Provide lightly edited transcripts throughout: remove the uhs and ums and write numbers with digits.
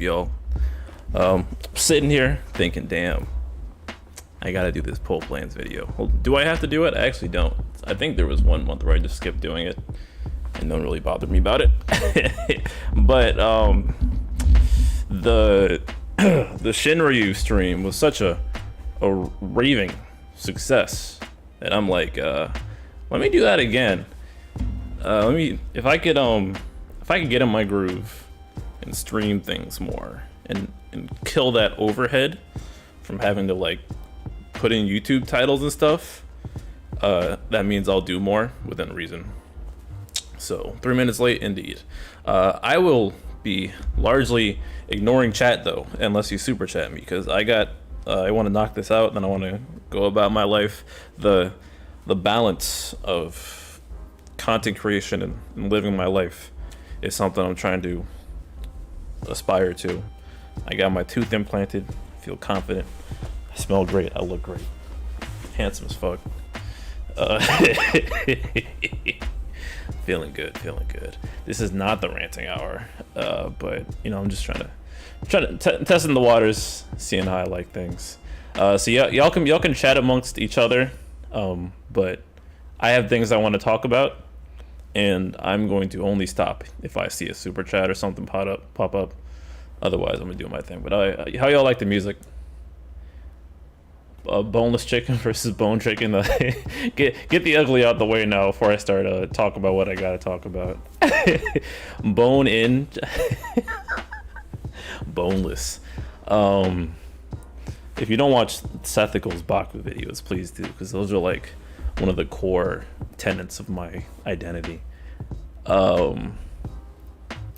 y'all? Sitting here thinking, damn, I gotta do this poll plans video. Well, do I have to do it? I actually don't. I think there was 1 month where I just skipped doing it and no one really bothered me about it. But the Shinryu stream was such a raving success that I'm like, let me do that again. If I could get in my groove and stream things more and kill that overhead from having to like put in YouTube titles and stuff, that means I'll do more within reason. So 3 minutes late indeed. I will be largely ignoring chat though, unless you super chat me, because I want to knock this out, then I want to go about my life. The balance of content creation and living my life is something I'm trying to aspire to. I got my tooth implanted, feel confident, I smell great, I look great, handsome as fuck. Feeling good. This is not the ranting hour, but you know, I'm just trying to testing the waters, seeing how I like things. So yeah, y'all can chat amongst each other, but I have things I want to talk about, and I'm going to only stop if I see a super chat or something pop up. Otherwise, I'm gonna do my thing. But how y'all like the music? Boneless chicken versus bone chicken. Get the ugly out the way now before I start talking about what I gotta talk about. Bone in, boneless. If you don't watch Sethical's Baku videos, please do, because those are like one of the core tenets of my identity.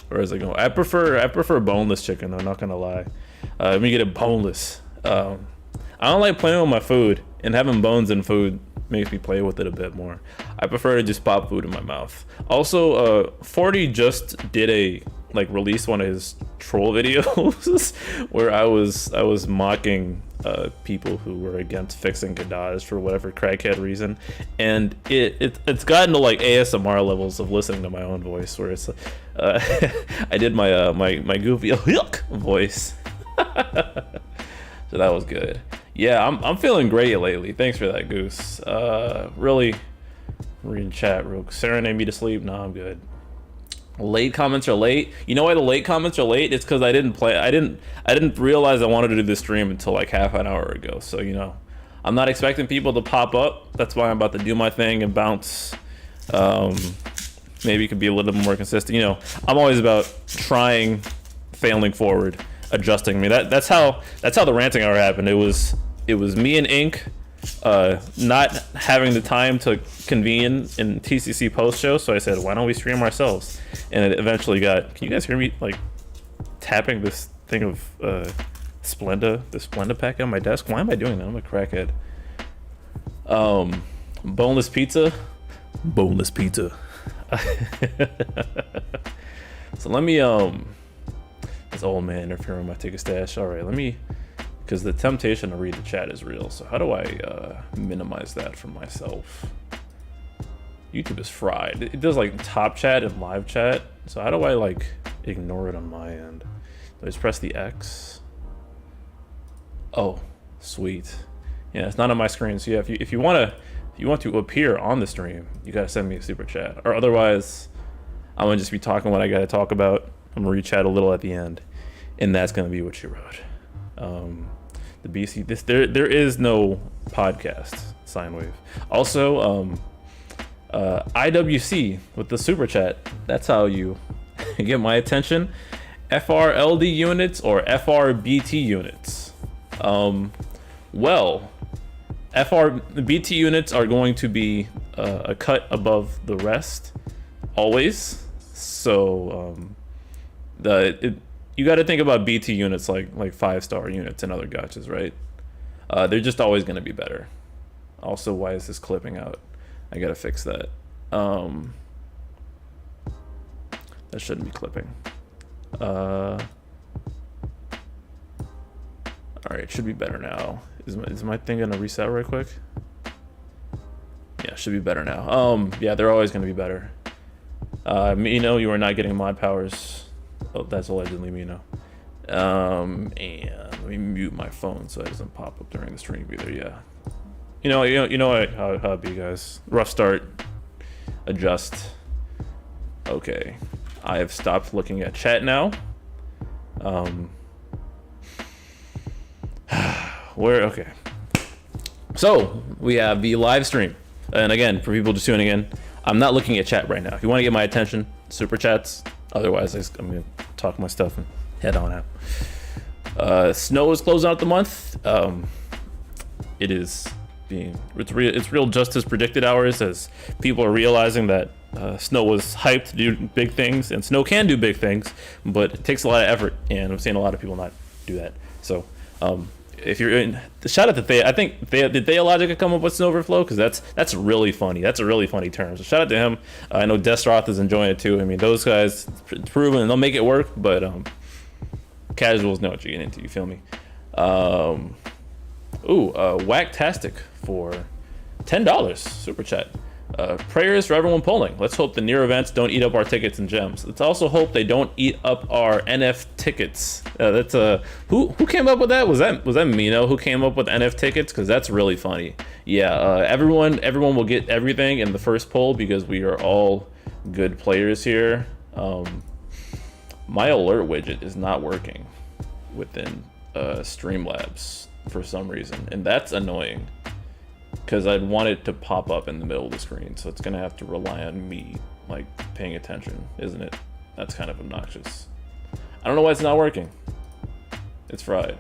Where is it going? I prefer boneless chicken though, not gonna lie. Let me get it boneless. I don't like playing with my food, and having bones in food makes me play with it a bit more. I prefer to just pop food in my mouth. Also, 40 just did released one of his troll videos where I was mocking people who were against fixing Gadaz for whatever crackhead reason, and it's gotten to like ASMR levels of listening to my own voice, where it's I did my goofy voice. So that was good. Yeah, I'm feeling great lately. Thanks for that, Goose. Really reading chat real quick. Serenade me to sleep. No, I'm good. Late comments are late. You know why the late comments are late? It's because I didn't realize I wanted to do this stream until like half an hour ago. So, you know, I'm not expecting people to pop up. That's why I'm about to do my thing and bounce. Maybe it could be a little bit more consistent. You know, I'm always about trying, failing forward, adjusting me. That's how the ranting hour happened. It was me and Ink not having the time to convene in TCC post show, so I said, why don't we stream ourselves? And it eventually got, can you guys hear me like tapping this thing of the Splenda pack on my desk? Why am I doing that? I'm a crackhead. Boneless pizza. So let me this old man interfering with my ticket stash. All right, let me, because the temptation to read the chat is real. So how do I minimize that for myself? YouTube is fried. It does like top chat and live chat. So how do I like ignore it on my end? Do I just press the X? Oh, sweet. Yeah, it's not on my screen. So yeah, if you want to appear on the stream, you gotta send me a super chat, or otherwise I'm gonna just be talking what I gotta talk about. I'm gonna re-chat a little at the end, and that's gonna be what you wrote. The BC, there is no podcast, sine wave. Also, IWC with the super chat. That's how you get my attention. FRLD units or FRBT units. Well, BT units are going to be a cut above the rest, always. So you got to think about BT units like 5-star units and other gachas, right? They're just always going to be better. Also, why is this clipping out? I got to fix that. That shouldn't be clipping. All right, it should be better now. Is my thing gonna reset right quick? Yeah, should be better now. Yeah, they're always gonna be better. Mino, you are not getting mod powers. Oh, that's allegedly Mino. And let me mute my phone so it doesn't pop up during the stream either. Yeah. You know how it be, guys. Rough start. Adjust. Okay. I have stopped looking at chat now. Okay. So we have the live stream, and again, for people just tuning in, I'm not looking at chat right now. If you want to get my attention, super chats. Otherwise, I'm gonna talk my stuff and head on out. Snow is closing out the month. It's real just as predicted hours, as people are realizing that Snow was hyped to do big things, and Snow can do big things, but it takes a lot of effort, and I'm seeing a lot of people not do that. So if you're in the shout out to Thea, I think did Theologica come up with Snow Overflow, because that's really funny. That's a really funny term. So shout out to him. I know Desroth is enjoying it too. I mean, those guys, it's proven, and they'll make it work, but casuals know what you're getting into. You feel me? Whacktastic for $10 super chat. Prayers for everyone polling. Let's hope the Nero events don't eat up our tickets and gems. Let's also hope they don't eat up our NF tickets. That's who came up with that? Was that Mino who came up with NF tickets? Because that's really funny. Yeah, everyone will get everything in the first poll because we are all good players here. My alert widget is not working within Streamlabs for some reason, and that's annoying. Because I'd want it to pop up in the middle of the screen, so it's gonna have to rely on me, like, paying attention, isn't it? That's kind of obnoxious. I don't know why it's not working. It's fried.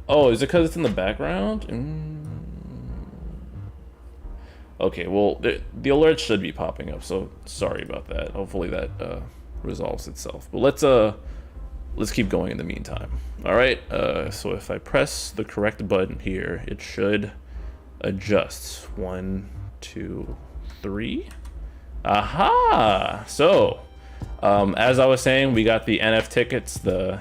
Oh, is it because it's in the background? Okay, well, the alert should be popping up, so sorry about that. Hopefully that resolves itself. But let's keep going in the meantime. All right, so if I press the correct button here, it should adjust. 1, 2, 3. Aha! So, as I was saying, we got the NF tickets, the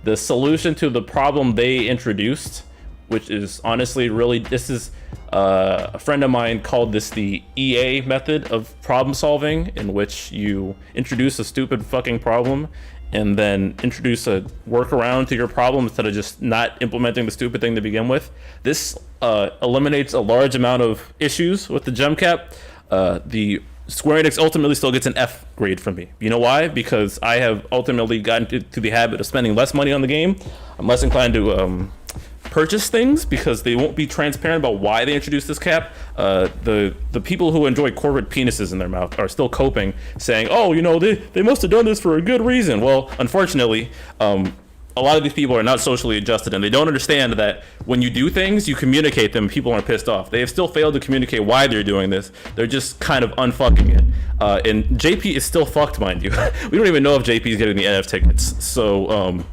the solution to the problem they introduced, which is honestly really, this is a friend of mine called this the EA method of problem solving, in which you introduce a stupid fucking problem and then introduce a workaround to your problem instead of just not implementing the stupid thing to begin with. This eliminates a large amount of issues with the gem cap. The Square Enix ultimately still gets an F grade from me. You know why? Because I have ultimately gotten to the habit of spending less money on the game. I'm less inclined to purchase things because they won't be transparent about why they introduced this cap. The people who enjoy corporate penises in their mouth are still coping, saying, oh, you know, they must have done this for a good reason. Well, unfortunately, a lot of these people are not socially adjusted, and they don't understand that when you do things, you communicate them, people aren't pissed off. They have still failed to communicate why they're doing this. They're just kind of unfucking it. And JP is still fucked, mind you. We don't even know if JP is getting the NF tickets. So,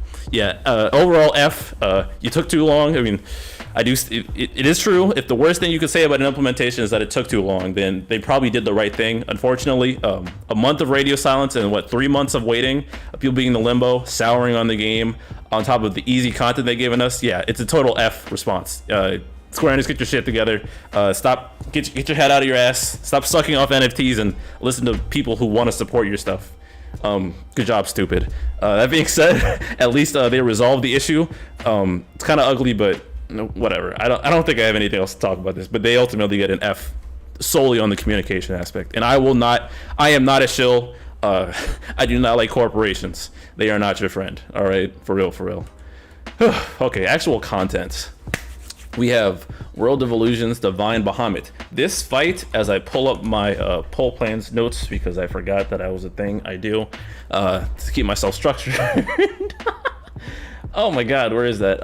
overall F. You took too long. I mean, it is true. If the worst thing you could say about an implementation is that it took too long, then they probably did the right thing. Unfortunately, a month of radio silence and 3 months of waiting, people being in the limbo, souring on the game, on top of the easy content they've given us. Yeah, it's a total F response. Square Enix, get your shit together. Get your head out of your ass. Stop sucking off NFTs and listen to people who want to support your stuff. Good job, stupid. That being said, at least they resolved the issue. It's kind of ugly, but whatever. I don't think I have anything else to talk about this, but they ultimately get an F solely on the communication aspect. And I am not a shill. I do not like corporations. They are not your friend. All right, for real. Okay, actual content. We have World of Illusions Divine Bahamut. This fight, as I pull up my poll plans notes, because I forgot that was a thing I do to keep myself structured. Oh my god, where is that?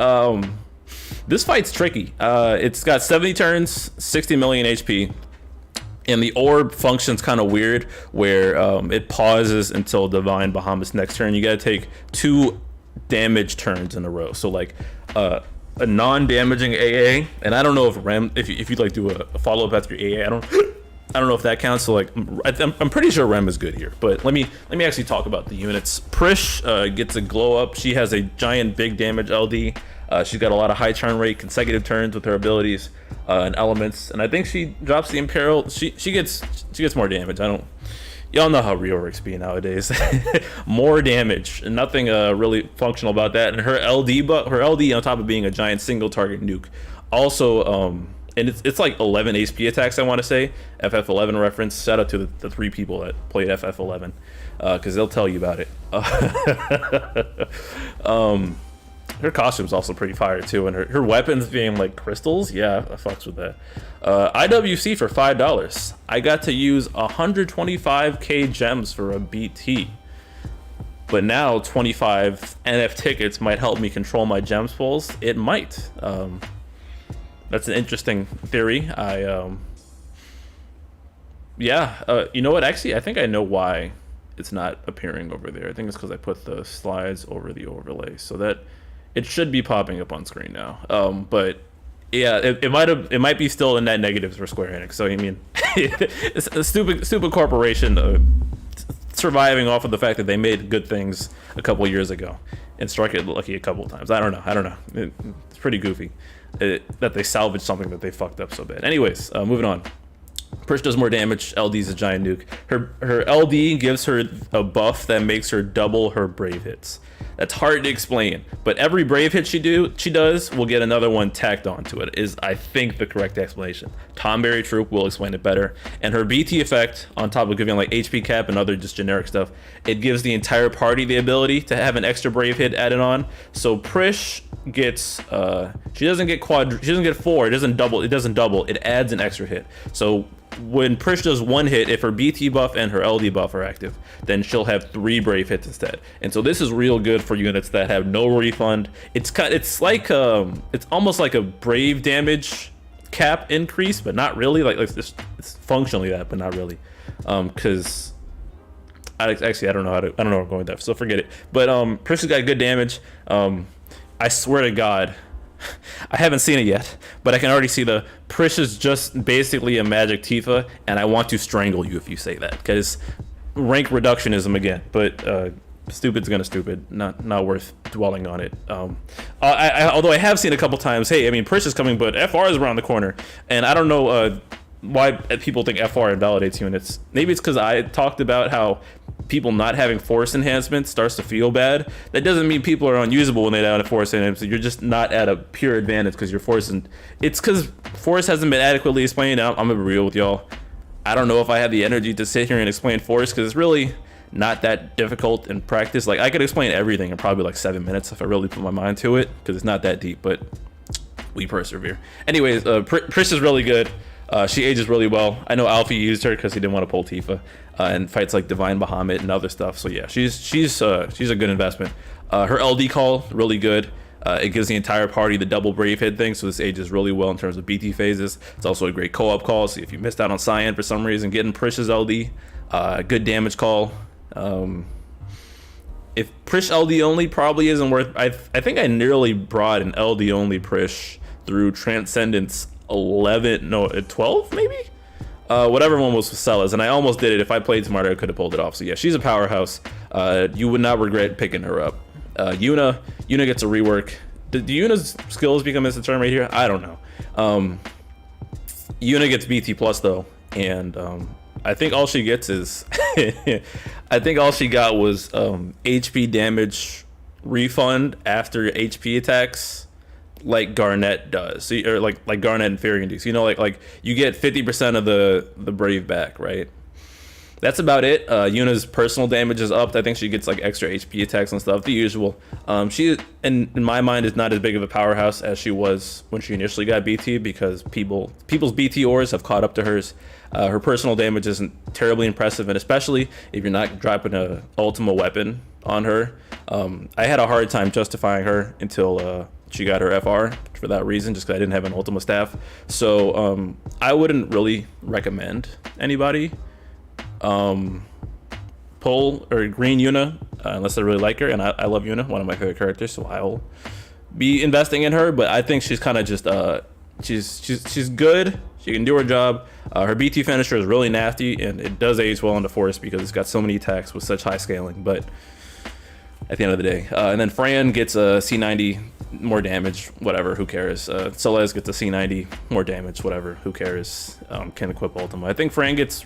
This fight's tricky. It's got 70 turns, 60 million HP, and the orb functions kind of weird, where it pauses until Divine Bahamut's next turn. You gotta take 2 damage turns in a row. So like a non-damaging AA, and I don't know if Rem, if you like do a follow-up after your AA, I don't know if that counts. So like I'm pretty sure Rem is good here, but let me actually talk about the units. Prish gets a glow up. She has a giant big damage LD. She's got a lot of high turn rate, consecutive turns with her abilities and elements, and I think she drops the Imperial. She gets more damage. Y'all know how reworks be nowadays. More damage, and nothing really functional about that. And her LD on top of being a giant single target nuke, also and it's like 11 HP attacks, I want to say. FF11 reference. Shout out to the 3 people that played FF11, because they'll tell you about it. Her costume's also pretty fire too, and her weapons being like crystals. Yeah, I fucks with that. IWC for $5. I got to use 125k gems for a BT, but now 25 NF tickets might help me control my gems pulls. It might. That's an interesting theory. You know what? Actually, I think I know why it's not appearing over there. I think it's because I put the slides over the overlay, so that it should be popping up on screen now. But yeah, it might be still in net negatives for Square Enix. So I mean, it's a stupid corporation surviving off of the fact that they made good things a couple years ago and struck it lucky a couple of times. I don't know. It's pretty goofy that they salvaged something that they fucked up so bad. Anyways, moving on. Prishe does more damage. LD's a giant nuke. Her LD gives her a buff that makes her double her brave hits. That's hard to explain, but every brave hit she does will get another one tacked onto it, is I think the correct explanation. Tonberry Troupe will explain it better. And her BT effect, on top of giving like HP cap and other just generic stuff, it gives the entire party the ability to have an extra brave hit added on. So Prishe gets she doesn't get 4, it doesn't double, it adds an extra hit. So when Prishe does 1 hit, if her BT buff and her LD buff are active, then she'll have 3 brave hits instead. And so this is real good for units that have no refund. It's almost like a brave damage cap increase, but not really. Like it's functionally that, but not really. Because I don't know where I'm going with that, so forget it. But Prishe's got good damage. I swear to God, I haven't seen it yet, but I can already see the Prishe is just basically a magic Tifa, and I want to strangle you if you say that, because rank reductionism again. But stupid's gonna stupid, not worth dwelling on it. Although I have seen a couple times, hey, I mean Prishe is coming, but FR is around the corner, and I don't know why people think FR invalidates units. Maybe it's because I talked about how people not having force enhancement starts to feel bad. That doesn't mean people are unusable when they don't have force enhancement. You're just not at a pure advantage because your force and it's because force hasn't been adequately explained. I'm gonna be real with y'all. I don't know if I have the energy to sit here and explain force, because it's really not that difficult in practice. Like I could explain everything in probably like 7 minutes if I really put my mind to it, because it's not that deep, but we persevere. Anyways, Prishe is really good. She ages really well. I know Alfie used her because he didn't want to pull Tifa and fights like Divine Bahamut and other stuff. So yeah, she's a good investment. Her LD call, really good. It gives the entire party the double brave hit thing, so this ages really well in terms of BT phases. It's also a great co-op call, so if you missed out on Cyan for some reason, getting Prishe's LD, good damage call. If Prishe LD only probably isn't worth, I think I nearly brought an LD only Prishe through Transcendence 12 maybe, whatever one was with Celes, and I almost did it. If I played smarter, I could have pulled it off. So yeah, she's a powerhouse. You would not regret picking her up. Yuna gets a rework. Do Yuna's skills become this term right here? I don't know. Yuna gets BT plus though, and I think all she gets is I think all she got was HP damage refund after HP attacks, like Garnet does. So, or like Garnet and Furion do. So, you know, like you get 50% of the brave back, right? That's about it. Yuna's personal damage is upped. I think she gets like extra HP attacks and stuff, the usual. She, in my mind, is not as big of a powerhouse as she was when she initially got BT, because people's BT ores have caught up to hers. Her personal damage isn't terribly impressive, and especially if you're not dropping a Ultima weapon on her. I had a hard time justifying her until she got her FR for that reason, just because I didn't have an Ultima staff. So I wouldn't really recommend anybody pull or green Yuna unless they really like her, and I love Yuna, one of my favorite characters, so I'll be investing in her. But I think she's kind of just she's good. She can do her job. Her BT finisher is really nasty, and it does age well into force because it's got so many attacks with such high scaling. But at the end of the day, and then Fran gets a C90, more damage, whatever, who cares. Celes gets a C90, more damage, whatever, who cares. Can equip Ultima. I think Fran gets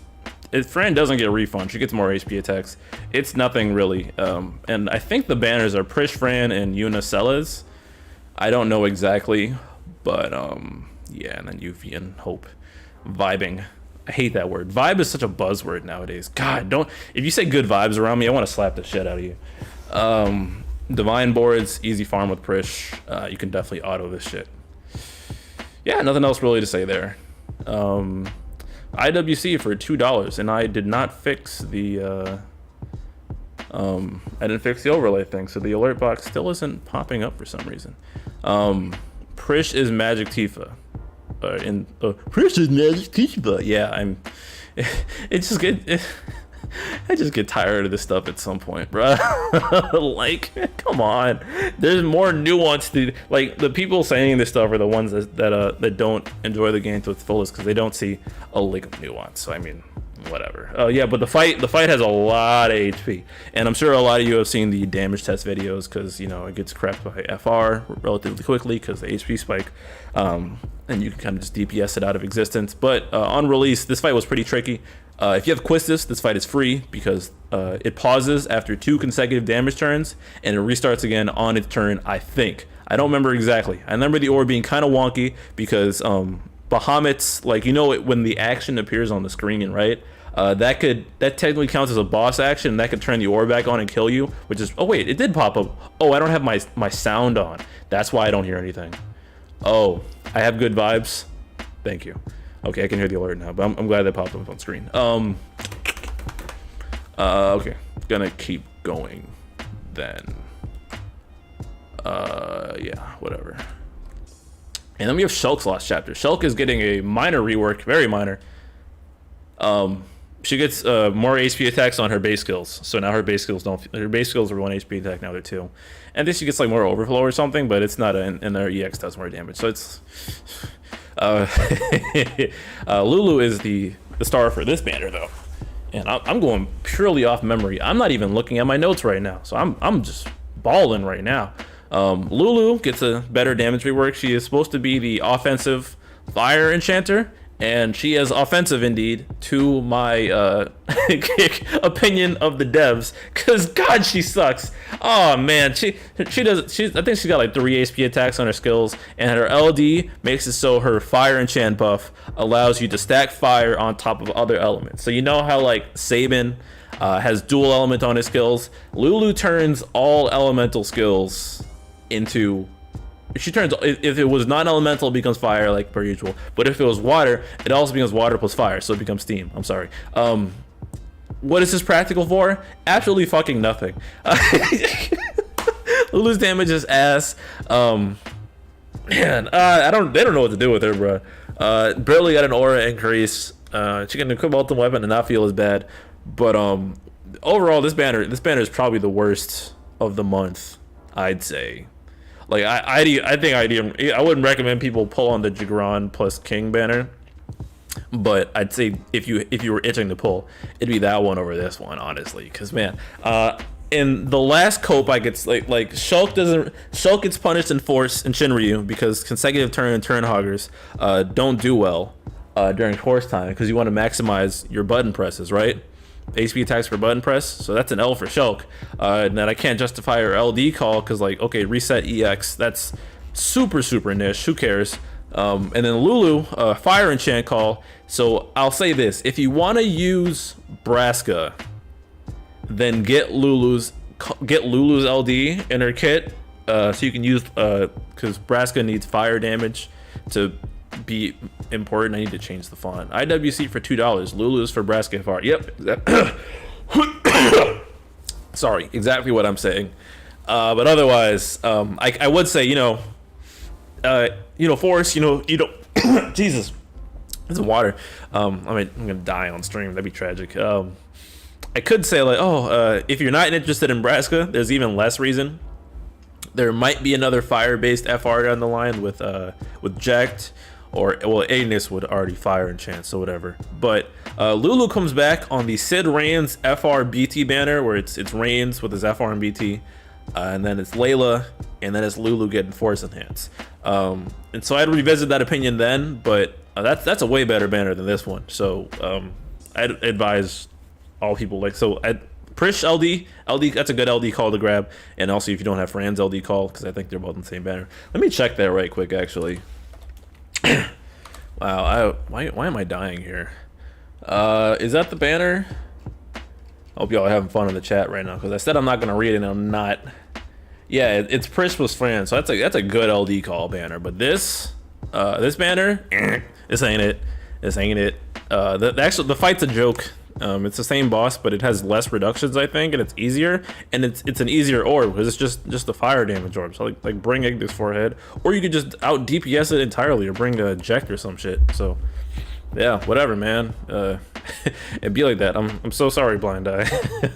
if Fran doesn't get a refund, she gets more HP attacks. It's nothing really. And I think the banners are Prishe Fran and Yuna Celes. I don't know exactly, but yeah, and then UV and Hope. Vibing. I hate that word. Vibe is such a buzzword nowadays. God, don't. If you say good vibes around me, I want to slap the shit out of you. Divine boards, easy farm with Prishe. You can definitely auto this shit. Yeah, nothing else really to say there. IWC for $2, and I did not fix the I didn't fix the overlay thing, so the alert box still isn't popping up for some reason. Prishe is Magic Tifa. Prishe is Magic Tifa. Yeah, I just get tired of this stuff at some point, bro. Like, come on. There's more nuance to, like, the people saying this stuff are the ones that don't enjoy the game to its fullest because they don't see a lick of nuance. So I mean, whatever. Yeah, but the fight has a lot of HP, and I'm sure a lot of you have seen the damage test videos because, you know, it gets cracked by FR relatively quickly because the HP spike, and you can kind of just DPS it out of existence. But on release, this fight was pretty tricky. If you have Quistis, this fight is free because it pauses after 2 consecutive damage turns and it restarts again on its turn, I think. I don't remember exactly. I remember the orb being kind of wonky because Bahamut's, like, you know, when the action appears on the screen, right? That technically counts as a boss action, and that could turn the orb back on and kill you, which is, oh wait, it did pop up. Oh, I don't have my sound on. That's why I don't hear anything. Oh, I have good vibes. Thank you. Okay, I can hear the alert now, but I'm glad that popped up on screen. Okay, gonna keep going then. Yeah, whatever. And then we have Shelke's last chapter. Shelke is getting a minor rework, very minor. She gets more HP attacks on her base skills, so now her base skills are 1 HP attack, now they're 2. And this she gets like more overflow or something, but it's not, and her EX does more damage, so it's... Lulu is the star for this banner though, and I'm going purely off memory. I'm not even looking at my notes right now, so I'm just balling right now. Lulu gets a better damage rework. She is supposed to be the offensive fire enchanter, and she is offensive indeed to my opinion of the devs, because God, she sucks. Oh man, I think she's got like 3 HP attacks on her skills, and her LD makes it so her fire enchant buff allows you to stack fire on top of other elements. So you know how like Sabin has dual element on his skills? Lulu turns all elemental skills into... She turns, if it was non-elemental, it becomes fire, like per usual. But if it was water, it also becomes water plus fire, so it becomes steam. I'm sorry. What is this practical for? Absolutely fucking nothing. Lulu's damage is ass. Man, they don't know what to do with her, bro. Barely got an aura increase. She can equip ultimate weapon and not feel as bad. But overall, this banner is probably the worst of the month, I'd say. Like I wouldn't recommend people pull on the Jegran plus King banner, but I'd say if you were itching to pull, it'd be that one over this one, honestly. Because man, in the last cope, I get like Shelke gets punished in Force and Shinryu because consecutive turn and turn hoggers don't do well during Force time because you want to maximize your button presses, right? HP attacks per button press, so that's an L for Shelke. And then I can't justify her LD call because, like, okay, reset EX, that's super niche, who cares? And then Lulu, fire enchant call. So I'll say this: if you want to use Braska, then get Lulu's LD in her kit, so you can use because Braska needs fire damage to be important. I need to change the font. IWC for $2. Lulu's for Braska FR. Yep. Sorry, exactly what I'm saying. But otherwise, I would say, Force, you don't. Jesus, it's water. I'm gonna die on stream. That'd be tragic. I could say like, if you're not interested in Braska, there's even less reason. There might be another fire-based FR down the line with Jacked. Or, well, Agnes would already fire enchant, so whatever. But Lulu comes back on the Sid Reigns FR BT banner, where it's Reigns with his FR and BT, and then it's Layla, and then it's Lulu getting Force Enhance. And so I'd revisit that opinion then, but that's a way better banner than this one. So I'd advise all people like so. Prishe LD, that's a good LD call to grab, and also if you don't have Fran's LD call, because I think they're both in the same banner. Let me check that right quick, actually. Wow, why am I dying here? Is that the banner? I hope y'all are having fun in the chat right now, because I said I'm not gonna read it, and I'm not. Yeah, it's Prishe plus Fran, so that's a good LD call banner. But this banner, this ain't it. This ain't it. The fight's a joke. It's the same boss, but it has less reductions, I think, and it's easier, and it's an easier orb because it's just the fire damage orb. So like bring Ignis forehead, or you could just out DPS it entirely, or bring a Eject or some shit. So yeah, whatever, man. It'd be like that. I'm so sorry, Blind Eye.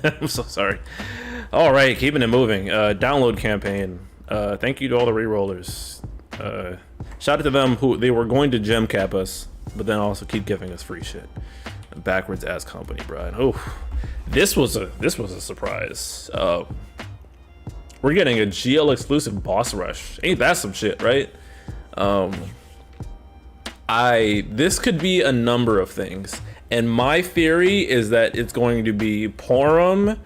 I'm so sorry. All right, keeping it moving. Download campaign. Thank you to all the rerollers. Shout out to them who they were going to gem cap us, but then also keep giving us free shit. Backwards ass company, Brian. Oh, this was a surprise. We're getting a GL exclusive boss rush. Ain't that some shit, right? This could be a number of things, and my theory is that it's going to be Porum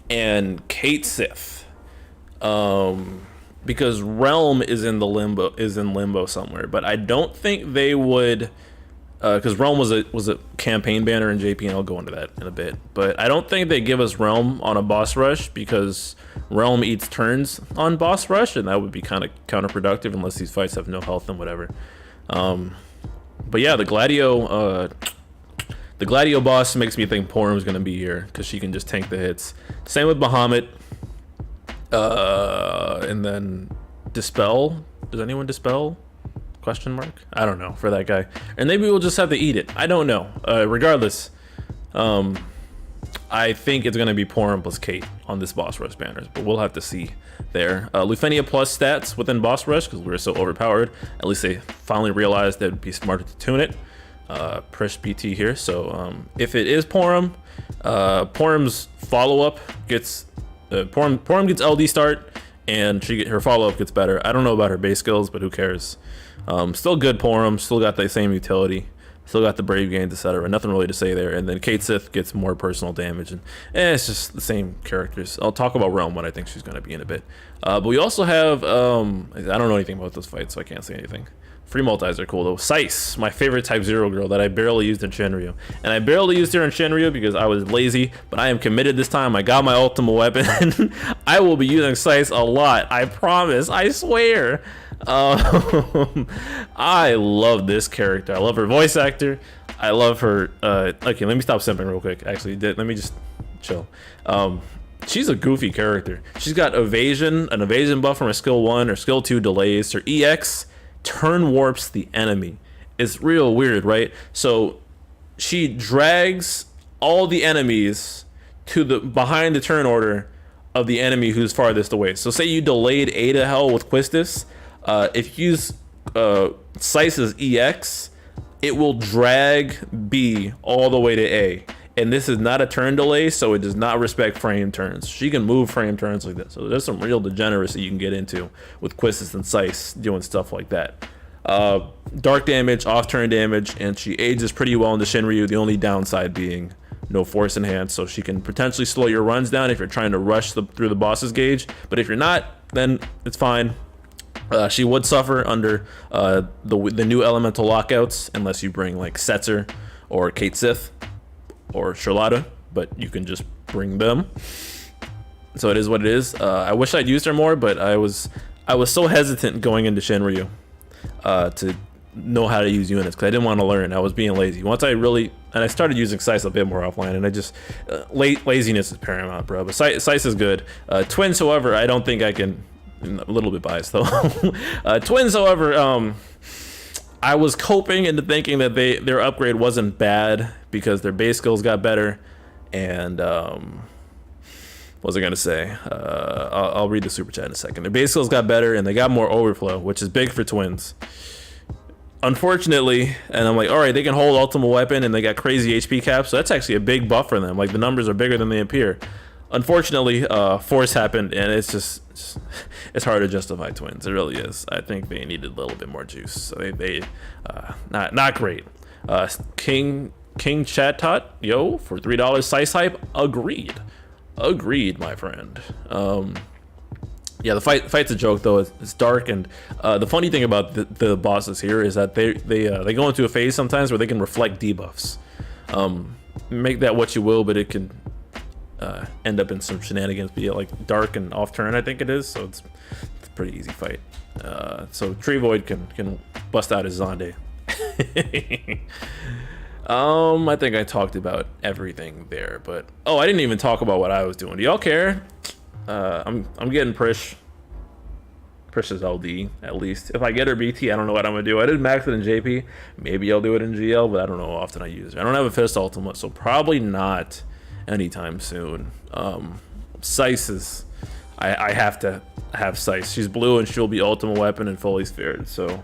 and Kate Sith, because Relm is in limbo somewhere, but I don't think they would. Because Relm was a campaign banner in JP, and I'll go into that in a bit. But I don't think they give us Relm on a boss rush, because Relm eats turns on boss rush, and that would be kind of counterproductive unless these fights have no health and whatever. But yeah, the Gladio boss makes me think Porum's gonna be here, because she can just tank the hits. Same with Bahamut. And then Dispel. Does anyone Dispel? Question mark? I don't know for that guy. And maybe we'll just have to eat it. I don't know. Regardless, I think it's gonna be Porum plus Kate on this boss rush banners, but we'll have to see there. Lufenia plus stats within boss rush, because we were so overpowered. At least they finally realized that it'd be smarter to tune it. Prishe BT here. So if it is Porum, Porum's follow-up gets Porum gets LD start, and her follow-up gets better. I don't know about her base skills, but who cares? Still good Porum, still got the same utility, still got the brave gains, etc. Nothing really to say there. And then Kate Sith gets more personal damage, and it's just the same characters. I'll talk about Relm when I think she's going to be in a bit. But we also have, I don't know anything about those fights, so I can't say anything. Free multis are cool though. Sice, my favorite Type 0 girl that I barely used in Shinryu. And I barely used her in Shinryu because I was lazy, but I am committed this time. I got my ultimate weapon. I will be using Sice a lot. I promise. I swear. I love this character. I love her voice actor. I love her. Okay, let me stop simping real quick. Actually, let me just chill. She's a goofy character. She's got evasion, an evasion buff from her skill 1 or skill 2 delays. Her EX turn warps the enemy. It's real weird, right? So she drags all the enemies to the behind the turn order of the enemy who's farthest away. So say you delayed A to hell with Quistis. If you use Sice's EX, it will drag B all the way to A. And this is not a turn delay, so it does not respect frame turns. She can move frame turns like this. So there's some real degeneracy you can get into with Quistis and Sice doing stuff like that. Dark damage, off turn damage, and she ages pretty well into Shinryu, the only downside being no force enhanced, so she can potentially slow your runs down if you're trying to rush through the boss's gauge. But if you're not, then it's fine. She would suffer under the new elemental lockouts unless you bring like Setzer or Kate Sith or Charlotta, but you can just bring them. So it is what it is. I wish I'd used her more, but I was so hesitant going into Shinryu to know how to use units because I didn't want to learn. I was being lazy. Once I started using Sice a bit more offline, and I just laziness is paramount, bro. But Sice is good. Twins, however, I don't think I can. A little bit biased though. Twins, however, I was coping into thinking that their upgrade wasn't bad because their base skills got better, and what was I gonna say? I'll read the super chat in a second. Their base skills got better and they got more overflow, which is big for Twins. Unfortunately, and I'm like, all right, they can hold ultimate weapon and they got crazy HP caps, so that's actually a big buff for them. Like the numbers are bigger than they appear. Unfortunately, Force happened, and it's hard to justify Twins. It really is. I think they needed a little bit more juice. So they not great. King King Chatot, yo, for $3. Sice hype, agreed, my friend. Yeah, the fight's a joke though. It's dark, and the funny thing about the bosses here is that they go into a phase sometimes where they can reflect debuffs. Make that what you will, but it can end up in some shenanigans, be it like dark and off turn, I think it is. So it's a pretty easy fight. So Tree Void can bust out his Zonde. I think I talked about everything there, but I didn't even talk about what I was doing. Do y'all care? I'm getting Prishe's LD at least. If I get her BT, I don't know what I'm gonna do. I did max it in JP. Maybe I'll do it in GL, but I don't know how often I use it. I don't have a Fist Ultimate, so probably not anytime soon. Sice is, I have to have Sice. She's blue and she'll be Ultimate Weapon and fully sphered. So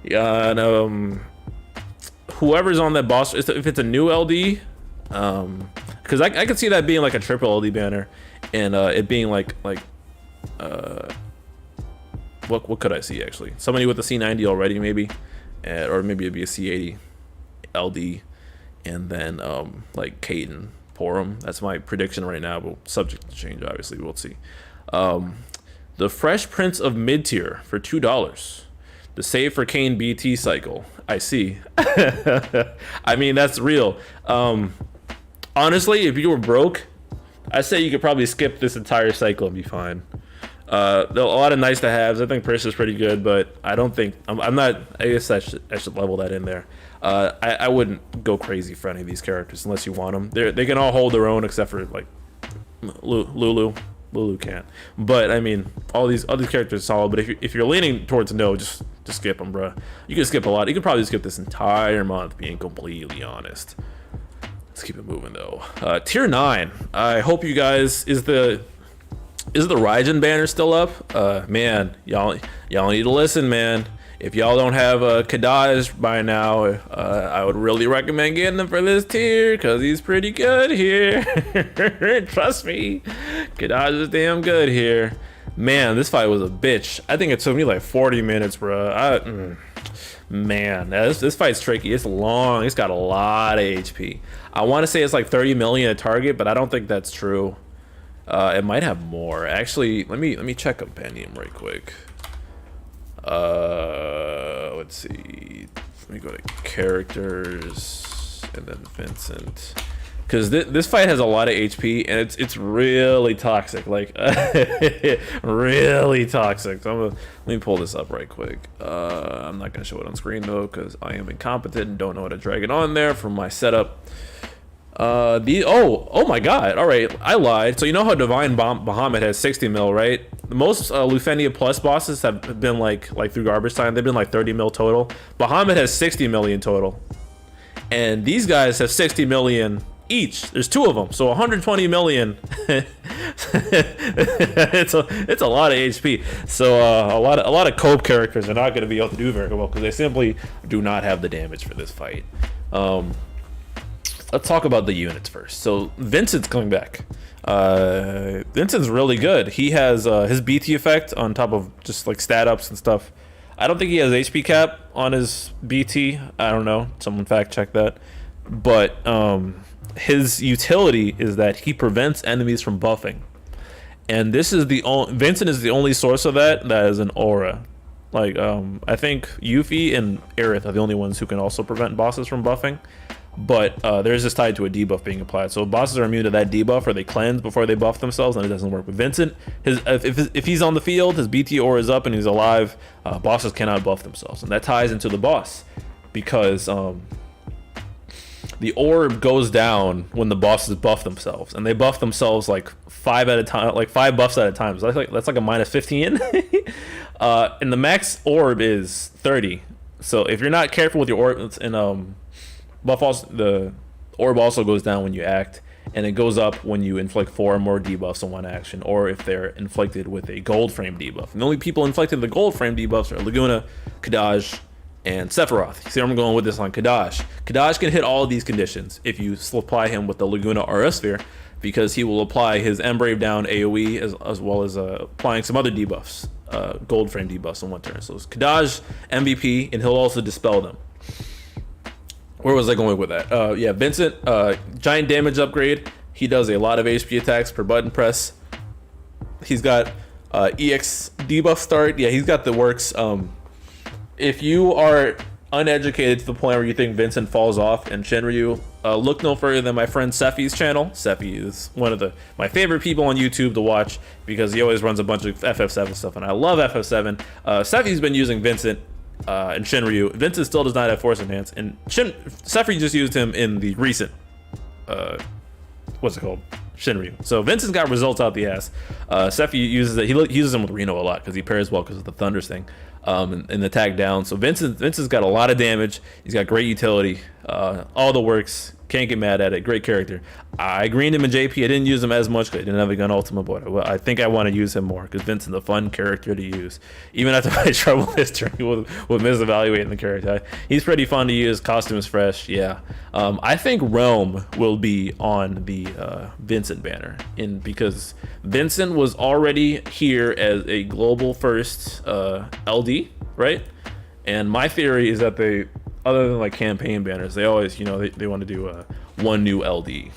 yeah, and whoever's on that boss, if it's a new LD, because I could see that being like a triple LD banner, and it being like what could I see actually? Somebody with a C90 already maybe, or maybe it'd be a C80 LD, and then like Caden Porum. That's my prediction right now, but subject to change obviously. We'll see. The Fresh Prince of Mid Tier for $2. The Save for Kane BT cycle. I see. I mean, that's real. Honestly, if you were broke, I say you could probably skip this entire cycle and be fine. There are a lot of nice to haves. I think Prishe is pretty good, but I don't think I'm not. I guess I should level that in there. I wouldn't go crazy for any of these characters unless you want them. They can all hold their own except for like Lulu. Lulu can't. But I mean, all these characters are solid. But if you're leaning towards no, just skip them, bro. You can skip a lot. You could probably skip this entire month, being completely honest. Let's keep it moving though. Tier 9. I hope you guys is the Raijin banner still up? Man, y'all need to listen, man. If y'all don't have Kadaj by now, I would really recommend getting him for this tier, because he's pretty good here. Trust me, Kadaj is damn good here. Man, this fight was a bitch. I think it took me like 40 minutes, bro. Man, this fight's tricky. It's long. It's got a lot of HP. I want to say it's like 30 million a target, but I don't think that's true. It might have more. Actually, let me check Compendium right quick. Let's see. Let me go to characters and then Vincent, because this fight has a lot of HP and it's really toxic, like really toxic. So let me pull this up right quick. I'm not gonna show it on screen though, because I am incompetent and don't know how to drag it on there from my setup. Oh my god, all right, I lied. So you know how Divine Bahamut has 60 mil, right? Most Lufenia Plus bosses have been like through garbage time, they've been like 30 mil total. Bahamut has 60 million total, and these guys have 60 million each. There's two of them, so 120 million. it's a lot of HP. So a lot of cope characters are not going to be able to do very well because they simply do not have the damage for this fight. Let's talk about the units first. So Vincent's coming back. Vincent's really good. He has his BT effect on top of just like stat ups and stuff. I don't think he has HP cap on his BT. I don't know. Someone fact check that. But his utility is that he prevents enemies from buffing. And this is the only Vincent is the only source of that is an aura. Like I think Yuffie and Aerith are the only ones who can also prevent bosses from buffing. But there's this tied to a debuff being applied. So bosses are immune to that debuff, or they cleanse before they buff themselves, and it doesn't work with Vincent. If he's on the field, his BT aura is up and he's alive, bosses cannot buff themselves. And that ties into the boss, because the orb goes down when the bosses buff themselves, and they buff themselves like 5 at a time, like 5 buffs at a time. So that's like a minus 15. And the max orb is 30. So if you're not careful with your orbs, and buff also, the orb also goes down when you act, and it goes up when you inflict 4 or more debuffs on one action, or if they're inflicted with a gold frame debuff. And the only people inflicted with the gold frame debuffs are Laguna, Kadaj, and Sephiroth. See where I'm going with this on Kadaj. Kadaj can hit all of these conditions if you supply him with the Laguna Aura Sphere, because he will apply his Embrave down AoE as well as applying some other debuffs, gold frame debuffs on one turn. So it's Kadaj MVP, and he'll also dispel them. where was I going with that? Yeah, Vincent, giant damage upgrade. He does a lot of HP attacks per button press. He's got EX debuff start. Yeah, he's got the works. If you are uneducated to the point where you think Vincent falls off and Shinryu, look no further than my friend Sephi's channel. Sephi is one of my favorite people on YouTube to watch because he always runs a bunch of FF7 stuff, and I love FF7. Sephi's been using Vincent and Shinryu. Vincent still does not have Force Enhance, and Sephi just used him in the recent, what's it called? Shinryu. So Vincent's got results out the ass. Sephi uses it. He uses him with Reno a lot because he pairs well because of the Thunders thing. And the tag down. So Vincent's got a lot of damage. He's got great utility. All the works. Can't get mad at it. Great character. I greened him in JP. I didn't use him as much because I didn't have a gun ultimate, but I think I want to use him more because Vincent's a fun character to use. Even after my trouble history with misevaluating the character, he's pretty fun to use. Costume is fresh. Yeah. I think Relm will be on the Vincent banner because Vincent was already here as a global first LD, right? And my theory is that they, other than like campaign banners, they always, they want to do one new LD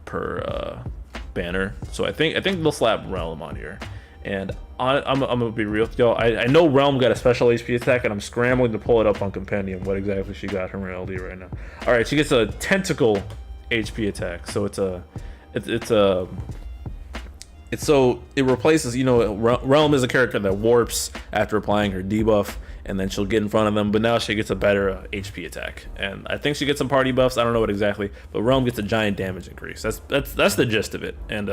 per banner. So I think they'll slap Relm on here. And I'm gonna be real with y'all. I know Relm got a special HP attack, and I'm scrambling to pull it up on Compendium what exactly she got from her LD right now. All right, she gets a tentacle HP attack. So it replaces, Relm is a character that warps after applying her debuff, and then she'll get in front of them, but now she gets a better HP attack, and I think she gets some party buffs. I don't know what exactly, but Relm gets a giant damage increase. That's the gist of it, and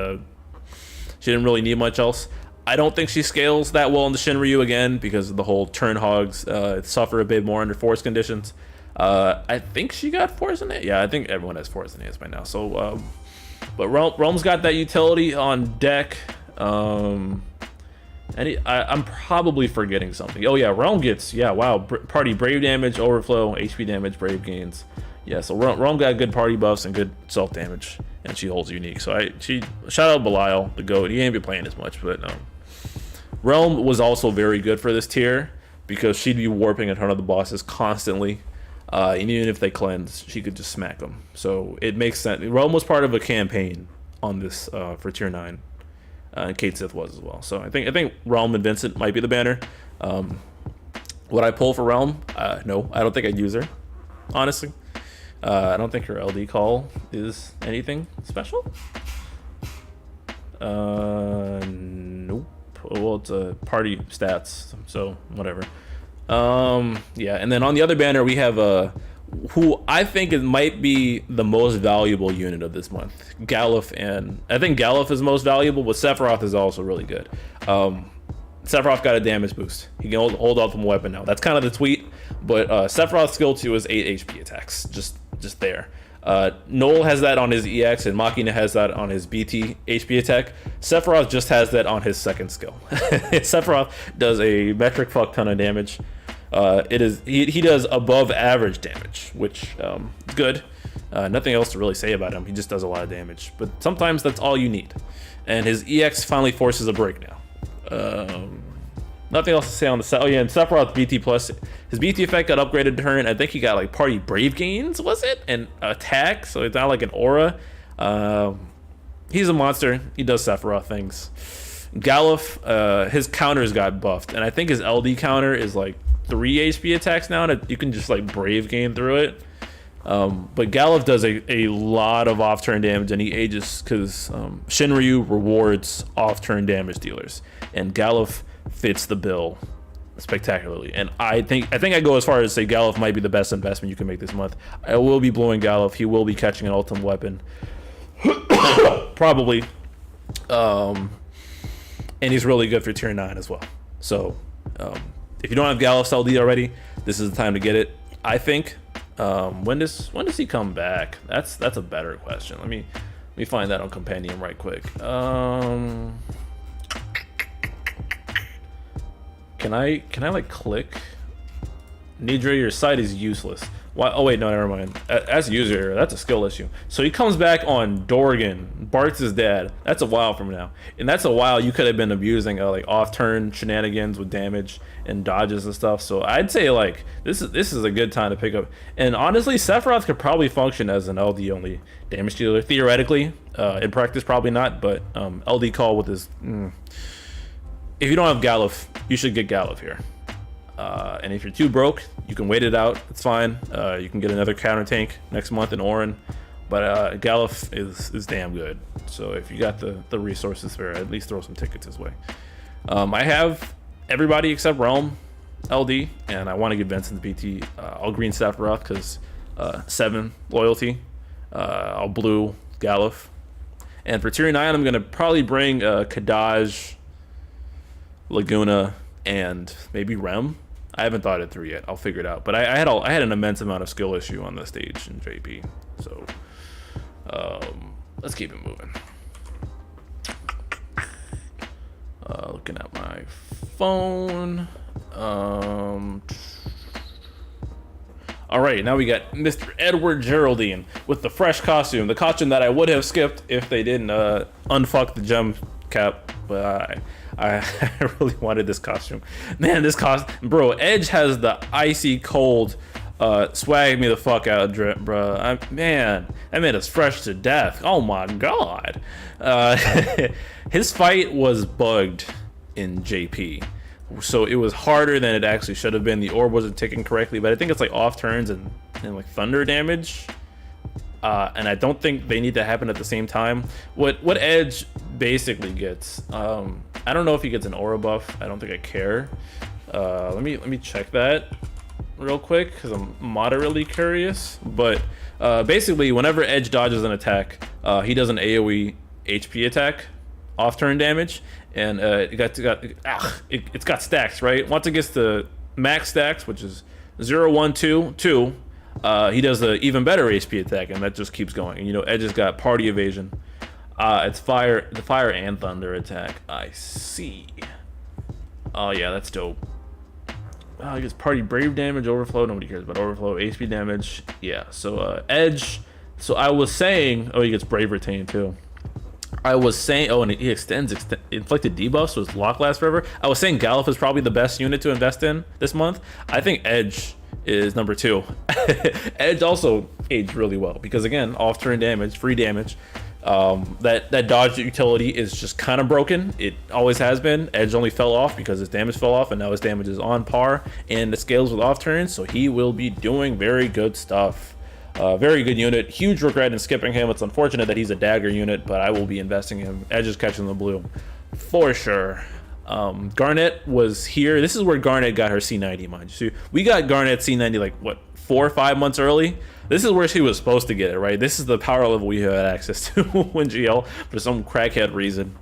she didn't really need much else. I don't think she scales that well into Shinryu again because of the whole turn hogs suffer a bit more under force conditions. I think she got Force Enhance. Yeah, I think everyone has Force Enhance by now. So, but Relm's got that utility on deck. I'm probably forgetting something. Oh yeah, Relm gets, party brave damage, overflow, HP damage, brave gains. Yeah, so Relm got good party buffs and good self damage, and she holds unique. So shout out Belial, the GOAT. He ain't been playing as much, but no. Relm was also very good for this tier because she'd be warping in front of the bosses constantly. And even if they cleanse, she could just smack them. So it makes sense. Relm was part of a campaign on this for tier 9. And Kate Sith was as well. So I think Relm and Vincent might be the banner. Would I pull for Relm? No, I don't think I'd use her, honestly. I don't think her LD call is anything special. Nope. Well, it's party stats, so whatever. Yeah, and then on the other banner we have who I think it might be the most valuable unit of this month, Galuf, and I think Galuf is most valuable, but Sephiroth is also really good. Sephiroth got a damage boost. He can hold off from a weapon now. That's kind of the tweet, but Sephiroth's skill 2 is 8 HP attacks, just there. Noel has that on his EX, and Machina has that on his BT HP attack. Sephiroth just has that on his second skill. Sephiroth does a metric fuck ton of damage. He does above average damage, which is good. Nothing else to really say about him. He just does a lot of damage, but sometimes that's all you need. And his EX finally forces a break now. Nothing else to say on the set. Oh yeah, and Sephiroth BT plus, his BT effect got upgraded to her, and I think he got like party brave gains, was it? And attack, so it's not like an aura. He's a monster. He does Sephiroth things. Galuf, his counters got buffed, and I think his LD counter is like 3 HP attacks now, and you can just like brave gain through it. But Galuf does a lot of off-turn damage, and he ages because Shinryu rewards off-turn damage dealers, and Galuf fits the bill spectacularly. And I think I go as far as say Galuf might be the best investment you can make this month. I will be blowing Galuf. He will be catching an ultimate weapon, probably, and he's really good for tier 9 as well. So if you don't have Galuf's LD already, this is the time to get it, I think. When does he come back? That's a better question. Let me find that on Compendium right quick. Can I like click Nidra, your site is useless. Why? Oh wait, no, never mind. That's user error. That's a skill issue. So he comes back on Dorgan. Bart's his dad. That's a while from now, and that's a while you could have been abusing like off-turn shenanigans with damage and dodges and stuff. So I'd say like this is a good time to pick up. And honestly, Sephiroth could probably function as an LD only damage dealer theoretically. In practice, probably not. But LD call with his. If you don't have Galuf, you should get Galuf here. And if you're too broke, you can wait it out. It's fine. You can get another counter tank next month in Orin, but Galuf is damn good. So if you got the resources there, at least throw some tickets his way. I have everybody except Relm LD, and I want to give Vincent BT. I'll green Sephiroth because 7 loyalty. I'll blue Galuf, and for tier 9, I'm gonna probably bring Kadaj, Laguna, and maybe Rem. I haven't thought it through yet. I'll figure it out. But I had an immense amount of skill issue on the stage in JP. So let's keep it moving. Looking at my phone. All right, now we got Mr. Edward Geraldine with the fresh costume. The costume that I would have skipped if they didn't unfuck the gem cap. But I really wanted this costume. Man, this costume, bro. Edge has the icy cold, swag me the fuck out drip, bro. Man, that made us fresh to death. Oh my god. His fight was bugged in JP, so it was harder than it actually should have been. The orb wasn't ticking correctly, but I think it's like off turns and like thunder damage. And I don't think they need to happen at the same time. What Edge basically gets, I don't know if he gets an aura buff. I don't think I care. Let me check that real quick because I'm moderately curious. But basically, whenever Edge dodges an attack, he does an AOE HP attack, off turn damage, and it's got stacks, right? Once it gets to max stacks, which is 0, 1, 2, 2. He does the even better HP attack, and that just keeps going. And you know, Edge has got party evasion. It's the fire and thunder attack. I see. Oh yeah, that's dope. He gets party brave damage, overflow. Nobody cares about overflow. HP damage. Yeah. So Edge. So I was saying, oh, he gets brave retain too. I was saying, oh, and he extends inflicted debuffs, so his lock lasts forever. I was saying Galuf is probably the best unit to invest in this month. I think Edge is number 2. Edge also aged really well because again, off turn damage, free damage. That dodge utility is just kind of broken. It always has been. Edge only fell off because his damage fell off, and now his damage is on par and it scales with off turns, so he will be doing very good stuff. Very good unit. Huge regret in skipping him. It's unfortunate that he's a dagger unit, but I will be investing in him. Edge is catching the blue for sure. Garnet was here. This is where Garnet got her C90, mind you. So we got Garnet C90 like what, 4 or 5 months early. This is where she was supposed to get it, right? This is the power level we had access to when GL for some crackhead reason.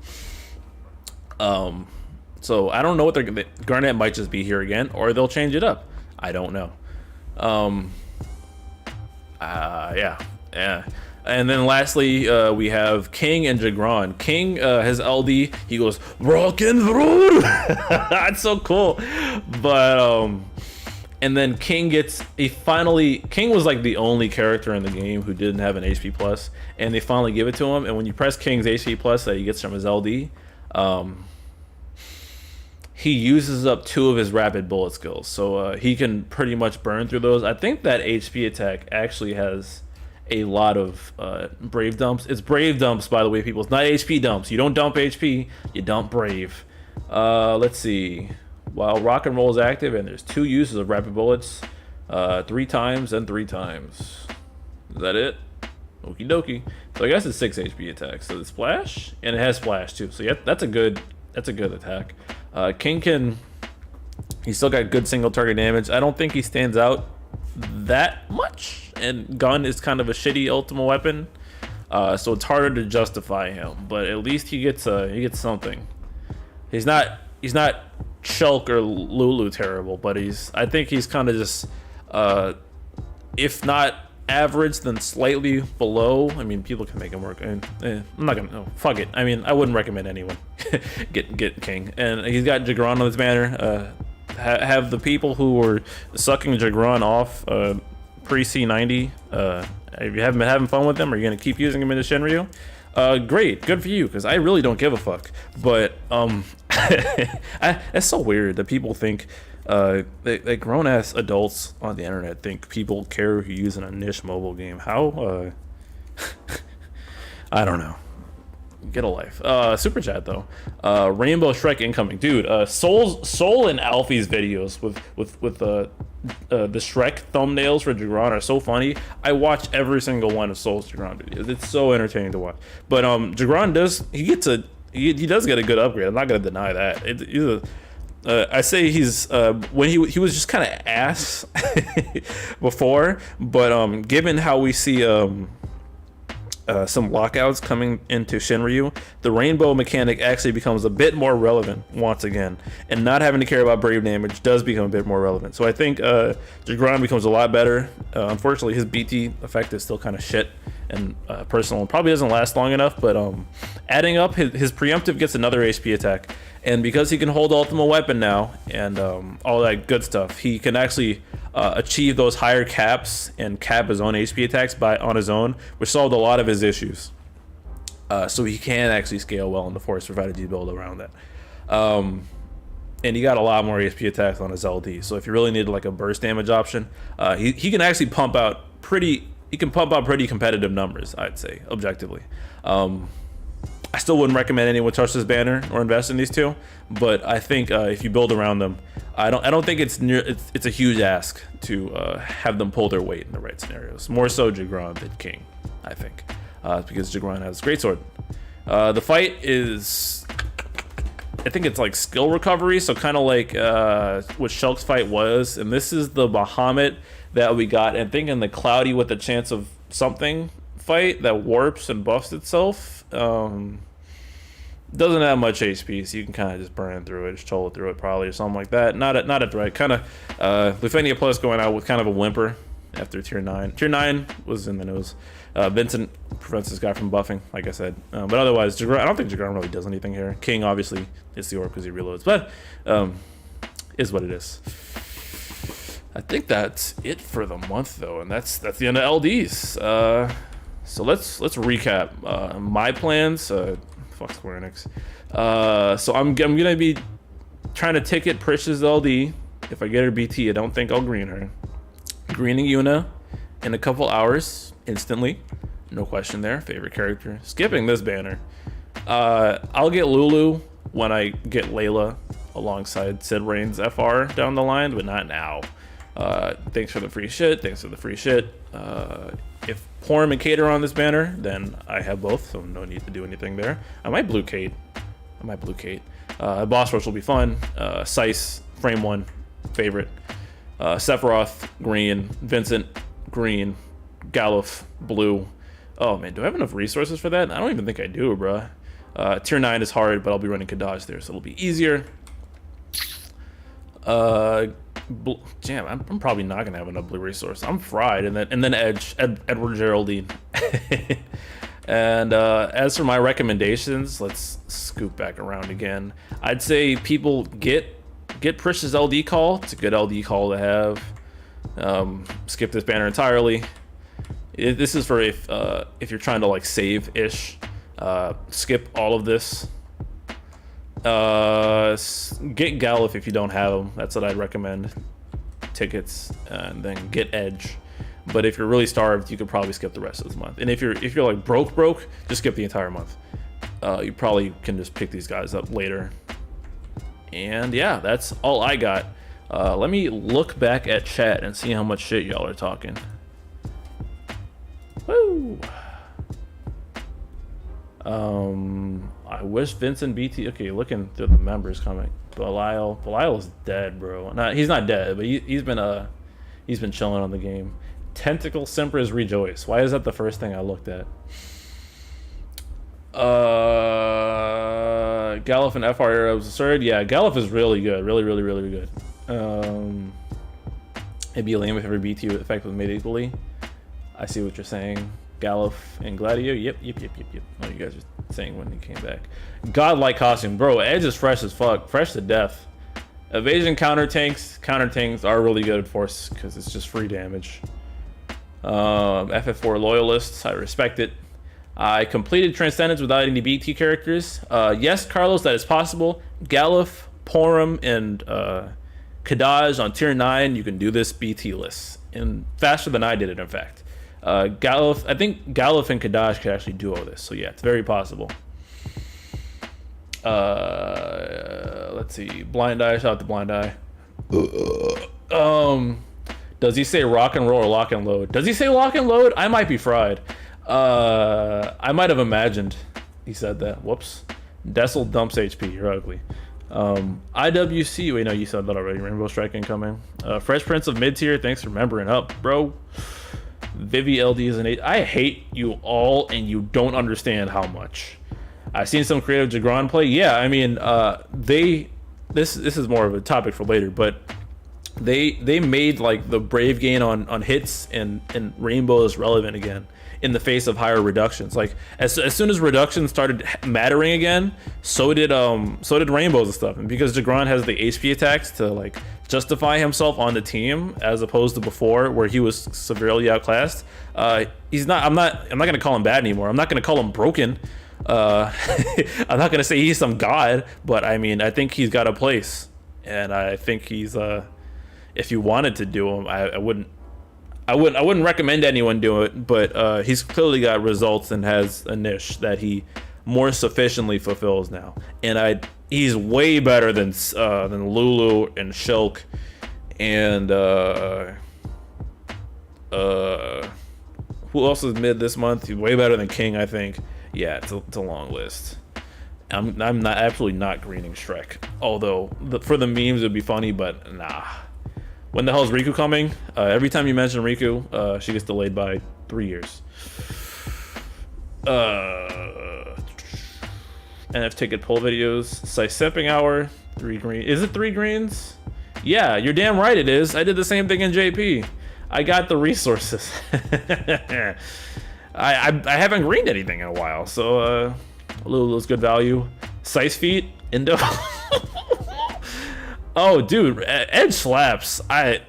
So I don't know what they're gonna. Garnet might just be here again, or they'll change it up. I don't know. Yeah. And then lastly, we have King and Jegran. King has LD. He goes rock and roll. That's so cool. But and then King gets King was like the only character in the game who didn't have an HP plus, and they finally give it to him. And when you press King's HP plus that he gets from his LD, he uses up 2 of his rapid bullet skills, so he can pretty much burn through those. I think that HP attack actually has a lot of brave dumps. It's brave dumps, by the way, people. It's not HP dumps. You don't dump HP, you dump brave. Let's see. While rock and roll is active, and there's 2 uses of rapid bullets, 3 times and 3 times. Is that it? Okie dokie. So I guess it's 6 HP attacks. So it's splash, and it has splash too. So yeah, that's a good attack. King he's still got good single target damage. I don't think he stands out that much, and gun is kind of a shitty ultimate weapon, so it's harder to justify him, but at least he gets something. He's not Shelke or Lulu terrible, but I think he's kind of just if not average, then slightly below. I mean, people can make him work. I'm not gonna. Fuck it. I mean, I wouldn't recommend anyone get King. And he's got Jegran on his banner. have the people who were sucking Jegran off pre-C90, if you haven't been having fun with them, are you gonna keep using them in the Shinryu? Great, good for you, because I really don't give a fuck. But it's so weird that people think they grown-ass adults on the internet think people care if you use a niche mobile game. How I don't know. Get a life. Super chat though. Rainbow Shrek incoming, dude. Soul and Alfie's videos with the Shrek thumbnails for Jegran are so funny. I watch every single one of Soul's Jegran videos. It's so entertaining to watch. But Jegran does he does get a good upgrade. I'm not gonna deny that. I say he's when he was just kind of ass before, but given how we see some lockouts coming into Shinryu, the rainbow mechanic actually becomes a bit more relevant once again, and not having to care about brave damage does become a bit more relevant. So I think Jegran becomes a lot better. Unfortunately, his BT effect is still kind of shit and personal, and probably doesn't last long enough, but adding up, his preemptive gets another HP attack, and because he can hold ultimate weapon now and all that good stuff, he can actually achieve those higher caps and cap his own HP attacks on his own, which solved a lot of his issues. So he can actually scale well in the force, provided you build around that. And he got a lot more HP attacks on his LD. So if you really need like a burst damage option, he can actually pump out pretty competitive numbers, I'd say, objectively. I still wouldn't recommend anyone touch this banner or invest in these two, but I think if you build around them, I don't think it's a huge ask to have them pull their weight in the right scenarios. More so Jegran than King, I think, because Jegran has great sword. The fight is, I think it's like skill recovery, so kind of like what Shelke's fight was, and this is the Bahamut that we got, and thinking the cloudy with a chance of something fight that warps and buffs itself. Doesn't have much HP, so you can kind of just burn through it, just troll it through it probably, or something like that. Not a threat. Kind of Lufenia Plus going out with kind of a whimper after tier 9. Tier 9 was in the news. Vincent prevents this guy from buffing, like I said. But otherwise, Jegran, I don't think Jegran really does anything here. King obviously is the orb because he reloads, but is what it is. I think that's it for the month though, and that's the end of LDs. So let's recap my plans. Fuck Square Enix. So I'm gonna be trying to ticket Prishe's LD. If I get her BT, I don't think I'll green her. Greening Yuna in a couple hours instantly, no question there. Favorite character. Skipping this banner. I'll get Lulu when I get Layla alongside Sid Rain's FR down the line, but not now. Thanks for the free shit. If Porm and Kate are on this banner, then I have both, so no need to do anything there. I might blue Kate. Boss rush will be fun. Sice, frame 1, favorite. Sephiroth, green. Vincent, green. Galuf, blue. Oh man, do I have enough resources for that? I don't even think I do, bruh. Tier 9 is hard, but I'll be running Kadaj there, so it'll be easier. Jam, I'm probably not gonna have enough blue resource. I'm fried, and then Edward Geraldine. And as for my recommendations, let's scoop back around again. I'd say people get Prishe's LD call. It's a good LD call to have. Skip this banner entirely. This is for if you're trying to like save ish. Skip all of this. Get Galuf if you don't have them. That's what I'd recommend. Tickets, and then get Edge. But if you're really starved, you could probably skip the rest of this month. And if you're like broke, just skip the entire month. You probably can just pick these guys up later. And yeah, that's all I got. Let me look back at chat and see how much shit y'all are talking. Woo! I wish Vincent BT. Okay, looking through the members coming. Belial's dead, bro. He's not dead, but he's been chilling on the game. Tentacle Simpra's Rejoice. Why is that the first thing I looked at? Galuf and FR era was absurd. Yeah, Galuf is really good. Really good. It'd be lame if every BT effect was made equally. I see what you're saying. Galuf and Gladio. Yep. Oh, you guys are saying when he came back. Godlike costume. Bro, Edge is fresh as fuck. Fresh to death. Evasion counter tanks. Counter tanks are really good for us because it's just free damage. FF4 loyalists. I respect it. I completed Transcendence without any BT characters. Yes, Carlos, that is possible. Galuf, Porum, and Kadaj on tier 9. You can do this BT list. And faster than I did it, in fact. Galuf, I think Galuf and Kadaj could actually duo this. So yeah, it's very possible. Let's see. Blind Eye, shout out to Blind Eye. Does he say rock and roll or lock and load? Does he say lock and load? I might be fried. I might have imagined he said that. Whoops. Dessel dumps HP. You're ugly. IWC. Wait, no, you said that already. Rainbow Strike incoming. Fresh Prince of mid tier. Thanks for remembering up, bro. Vivi LD is an 8. I hate you all, and you don't understand how much. I've seen some creative Jegran play. Yeah, I mean, this is more of a topic for later, but they made like the Brave gain on hits and Rainbow is relevant again in the face of higher reductions. Like as soon as reductions started mattering again, so did Rainbows and stuff. And because Jegran has the HP attacks to like justify himself on the team as opposed to before where he was severely outclassed, he's not. I'm not gonna call him bad anymore. I'm not gonna call him broken. I'm not gonna say he's some god, but I mean I think he's got a place, and I think he's if you wanted to do him, I wouldn't recommend anyone do it, but he's clearly got results and has a niche that he more sufficiently fulfills now, and he's way better than Lulu and Shelke and who else is mid this month? He's way better than King, I think. Yeah, it's a long list. I'm not absolutely not greening Shrek, although for the memes it would be funny, but nah. When the hell is Riku coming? Every time you mention Riku, she gets delayed by 3 years. NF ticket pull videos. Sice Hour. 3 green. Is it 3 greens? Yeah, you're damn right it is. I did the same thing in JP. I got the resources. I haven't greened anything in a while, so Lulu's good value. Sice feet. Indo. Oh, dude, Edge slaps. I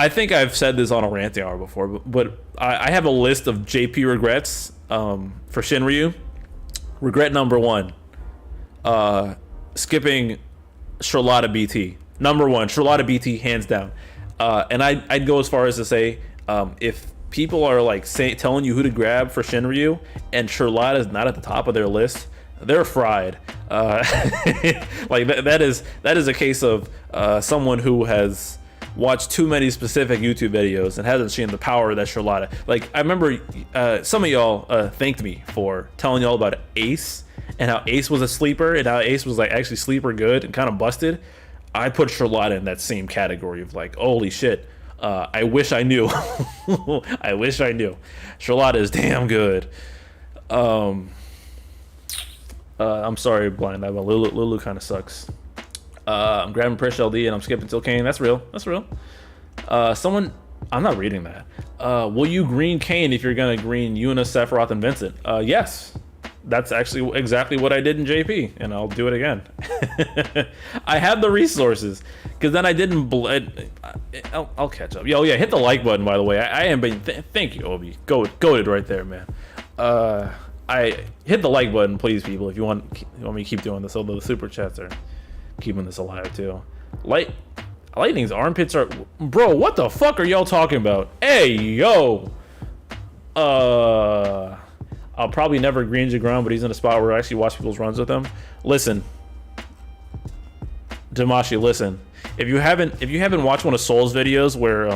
think I've said this on a Ranting Hour before, but I have a list of JP regrets for Shinryu. Regret number 1, skipping Charlotta BT. Number 1, Charlotta BT, hands down. And I'd go as far as to say, if people are like telling you who to grab for Shinryu, and Charlotta is not at the top of their list, they're fried. Like that is a case of someone who has watched too many specific YouTube videos and hasn't seen the power of that Charlotta. Like I remember some of y'all thanked me for telling y'all about Ace and how Ace was a sleeper and how Ace was like actually sleeper good and kind of busted. I put Charlotta in that same category of like, holy shit. I wish I knew. I wish I knew. Charlotta is damn good. I'm sorry, Blind Eye, but Lulu kind of sucks. I'm grabbing Prishe LD and I'm skipping till Kane. That's real. That's real. Someone, I'm not reading that. Will you green Kane if you're gonna green Yuna, Sephiroth, and Vincent? Yes. That's actually exactly what I did in JP, and I'll do it again. I have the resources, because then I didn't. I'll catch up. Yo, yeah, hit the like button, by the way. I am being. Thank you, Obi. Goated right there, man. I hit the like button, please, people, if you want me to keep doing this. Although the super chats are keeping this alive too. Lightning's armpits are. Bro, what the fuck are y'all talking about? Hey, yo. I'll probably never green Jegran, but he's in a spot where I actually watch people's runs with him. Listen, Damashi, listen. If you haven't watched one of Soul's videos where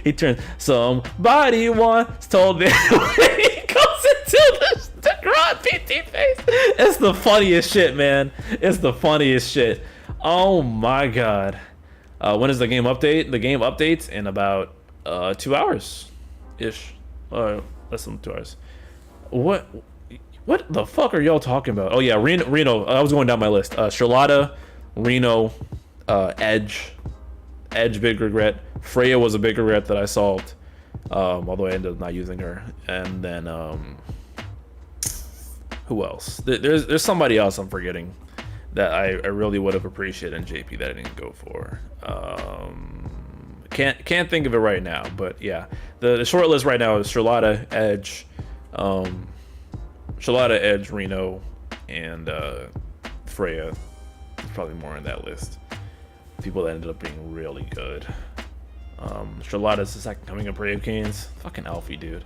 he turns somebody once told me he goes into the Jegran PT face. It's the funniest shit, man. It's the funniest shit. Oh my god. When is the game update? The game updates in about 2 hours ish. Less than 2 hours. What the fuck are y'all talking about? Oh yeah, Reno. I was going down my list. Charlotta, Reno, Edge, big regret. Freya was a big regret that I solved, although I ended up not using her. And then who else? There's somebody else I'm forgetting that I really would have appreciated in JP that I didn't go for. Can't think of it right now, but yeah, the short list right now is Charlotta, Edge, Reno, and Freya. There's probably more on that list. People that ended up being really good. Charlotta's the second coming of Brave Canes. Fucking Alfie, dude.